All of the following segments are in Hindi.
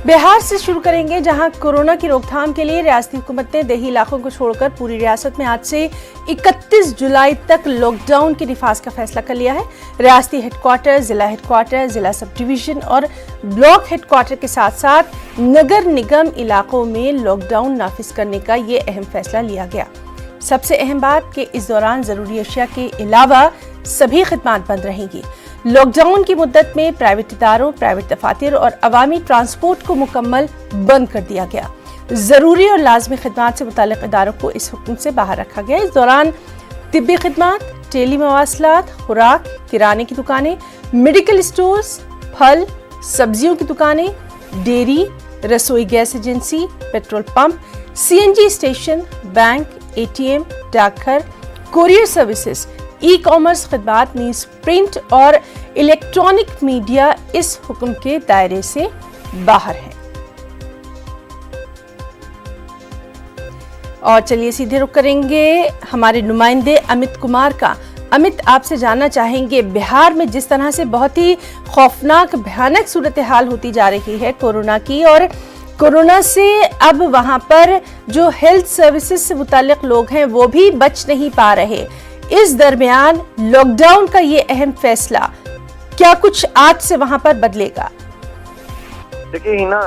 बिहार से शुरू करेंगे, जहां कोरोना की रोकथाम के लिए रियासती हुकूमत ने देही इलाकों को छोड़कर पूरी रियासत में आज से 31 जुलाई तक लॉकडाउन के नफाज का फैसला कर लिया है। रियासती हेडक्वार्टर, जिला सब डिवीजन और ब्लॉक हेडक्वार्टर के साथ साथ नगर निगम इलाकों में लॉकडाउन नाफिज करने का ये अहम फैसला लिया गया। सबसे अहम बात कि इस दौरान जरूरी अशिया के अलावा सभी खिदमात बंद रहेंगी। लॉकडाउन की मुद्दत में प्राइवेट इदारों, प्राइवेट दफातर और अवामी ट्रांसपोर्ट को मुकम्मल बंद कर दिया गया। जरूरी और लाजमी खिदमात से मुताल्लिक इदारों को इस हुक्म से बाहर रखा गया। इस दौरान तिब्बी खिदमात, टेली मवासलात, खुराक, किराने की दुकानें, मेडिकल स्टोर्स, फल सब्जियों की दुकानें, डेयरी, रसोई gas agency, petrol pump, CNG station, bank, ATM, डाकघर, कोरियर सर्विसेज, ई-कॉमर्स खिदमात नीज प्रिंट और इलेक्ट्रॉनिक मीडिया इस हुक्म के दायरे से बाहर है। और चलिए सीधे रुख करेंगे हमारे नुमाइंदे अमित कुमार का। अमित, आपसे जानना चाहेंगे, बिहार में जिस तरह से बहुत ही खौफनाक भयानक सूरत हाल होती जा रही है कोरोना की, और कोरोना से अब वहां पर जो हेल्थ सर्विसेज से मुताल्लिक लोग हैं वो भी बच नहीं पा रहे। इस दरमियान लॉकडाउन का ये अहम फैसला क्या कुछ आज से वहां पर बदलेगा? देखिए हिना,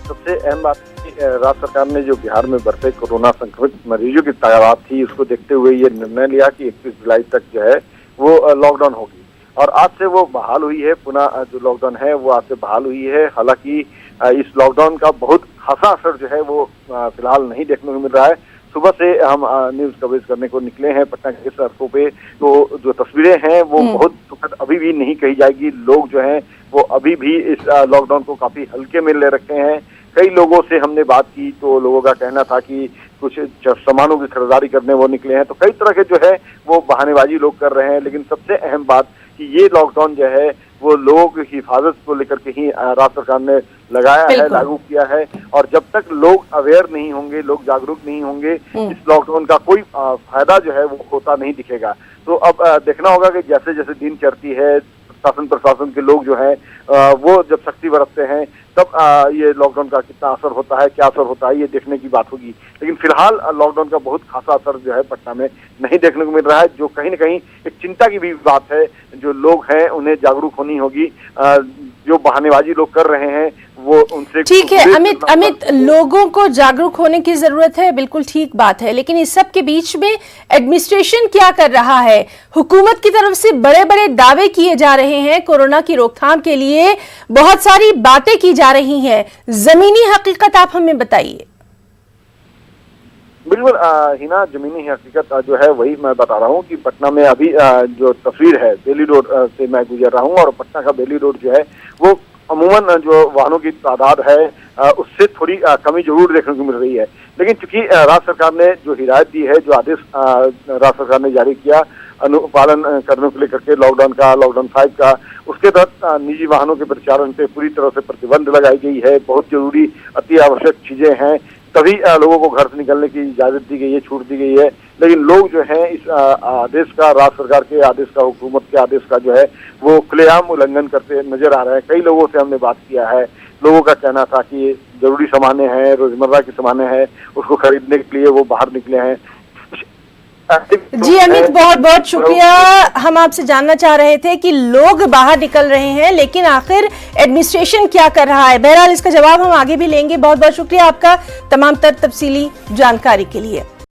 सबसे अहम बात राज्य सरकार ने जो बिहार में बढ़ते कोरोना संक्रमित मरीजों की तादाद थी, उसको देखते हुए ये निर्णय लिया कि 31 जुलाई तक जो है वो लॉकडाउन होगी। और आज से वो बहाल हुई है, पुनः जो लॉकडाउन है वो आज से बहाल हुई है। हालांकि इस लॉकडाउन का बहुत खासा असर जो है वो फिलहाल नहीं देखने को मिल रहा है। सुबह से हम न्यूज कवरेज करने को निकले हैं पटना के सड़कों पे, तो जो तस्वीरें हैं वो बहुत दुखद अभी भी नहीं कही जाएगी। लोग जो हैं वो अभी भी इस लॉकडाउन को काफी हल्के में ले रखे हैं। कई लोगों से हमने बात की तो लोगों का कहना था कि कुछ सामानों की खरीदारी करने वो निकले हैं, तो कई तरह के जो है वो बहानेबाजी लोग कर रहे हैं। लेकिन सबसे अहम बात कि ये लॉकडाउन जो है वो लोगों की हिफाजत को लेकर के ही राज्य सरकार ने लगाया है, लागू किया है। और जब तक लोग अवेयर नहीं होंगे, लोग जागरूक नहीं होंगे, इस लॉकडाउन का कोई फायदा जो है वो होता नहीं दिखेगा। तो अब देखना होगा कि जैसे जैसे दिन चढ़ती है, शासन प्रशासन के लोग जो हैं वो जब सख्ती बरतते हैं तब ये लॉकडाउन का कितना असर होता है, क्या असर होता है, ये देखने की बात होगी। लेकिन फिलहाल लॉकडाउन का बहुत खासा असर जो है पटना में नहीं देखने को मिल रहा है, जो कहीं न कहीं एक चिंता की भी बात है। जो लोग हैं उन्हें जागरूक होनी होगी। जो बहानेबाजी लोग कर रहे हैं वो उनसे ठीक है। अमित, लोगों को जागरूक होने की जरूरत है, बिल्कुल ठीक बात है। लेकिन इस सब के बीच में एडमिनिस्ट्रेशन क्या कर रहा है? हुकूमत की तरफ से बड़े बड़े दावे किए जा रहे हैं, कोरोना की रोकथाम के लिए बहुत सारी बातें की जा रही हैं। जमीनी हकीकत आप हमें बताइए। बिल्कुल हिना, जमीनी हकीकत जो है वही मैं बता रहा हूँ कि पटना में अभी जो तस्वीर है बेली रोड से मैं गुजर रहा हूँ, और पटना का बेली रोड जो है वो अमूमन जो वाहनों की तादाद है उससे थोड़ी कमी जरूर देखने को मिल रही है। लेकिन चूंकि राज्य सरकार ने जो हिदायत दी है, जो आदेश राज्य सरकार ने जारी किया अनुपालन करने को लेकर के लॉकडाउन 5 का, उसके तहत निजी वाहनों के परिचालन पे पूरी तरह से प्रतिबंध लगाई गई है। बहुत जरूरी अति आवश्यक चीजें हैं तभी लोगों को घर से निकलने की इजाजत दी गई है, छूट दी गई है। लेकिन लोग जो हैं इस आदेश का, राज्य सरकार के आदेश का, हुकूमत के आदेश का जो है वो खुलेआम उल्लंघन करते नजर आ रहे हैं। कई लोगों से हमने बात किया है, लोगों का कहना था कि जरूरी सामानें हैं, रोजमर्रा की सामानें हैं, उसको खरीदने के लिए वो बाहर निकले हैं। जी अमित, बहुत बहुत शुक्रिया। हम आपसे जानना चाह रहे थे कि लोग बाहर निकल रहे हैं, लेकिन आखिर एडमिनिस्ट्रेशन क्या कर रहा है? बहरहाल इसका जवाब हम आगे भी लेंगे। बहुत बहुत शुक्रिया आपका तमाम तफसीली जानकारी के लिए।